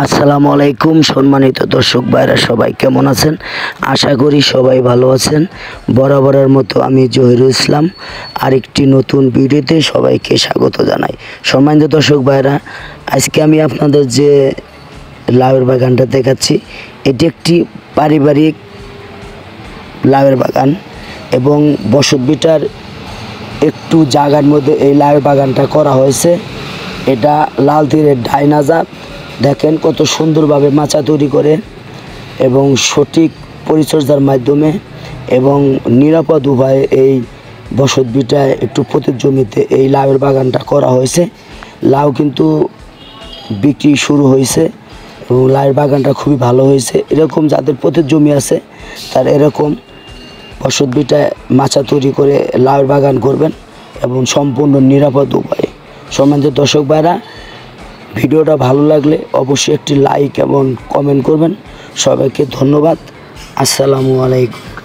আসসালামু আলাইকুম সম্মানিত দর্শক ভাইরা, সবাই কেমন আছেন? আশা করি সবাই ভালো আছেন। বরাবরের মতো আমি জহিরুল ইসলাম আরেকটি নতুন ভিডিওতে সবাইকে স্বাগত জানাই। সম্মানিত দর্শক ভাইরা, আজকে আমি আপনাদের যে লাউয়ের বাগানটা দেখাচ্ছি, এটি একটি পারিবারিক লাউয়ের বাগান এবং বসতভিটার একটু জায়গার মধ্যে এই লাউয়ের বাগানটা করা হয়েছে। এটা লাল তীরের ডাইনা জাত। দেখেন কত সুন্দরভাবে মাচা তৈরি করে এবং সঠিক পরিচর্যার মাধ্যমে এবং নিরাপদ উপায়ে এই বসতভিটায় একটু পতিত জমিতে এই লাউয়ের বাগানটা করা হয়েছে। লাউ কিন্তু বিক্রি শুরু হয়েছে এবং লাউয়ের বাগানটা খুবই ভালো হয়েছে। এরকম যাদের পতিত জমি আছে তার এরকম বসতভিটায় মাচা তৈরি করে লাউয়ের বাগান করবেন এবং সম্পূর্ণ নিরাপদ উপায়ে। সম্মানিত দর্শক ভাইরা, ভিডিওটা ভালো লাগলে অবশ্যই একটি লাইক এবং কমেন্ট করবেন। সবাইকে ধন্যবাদ। আসসালামু আলাইকুম।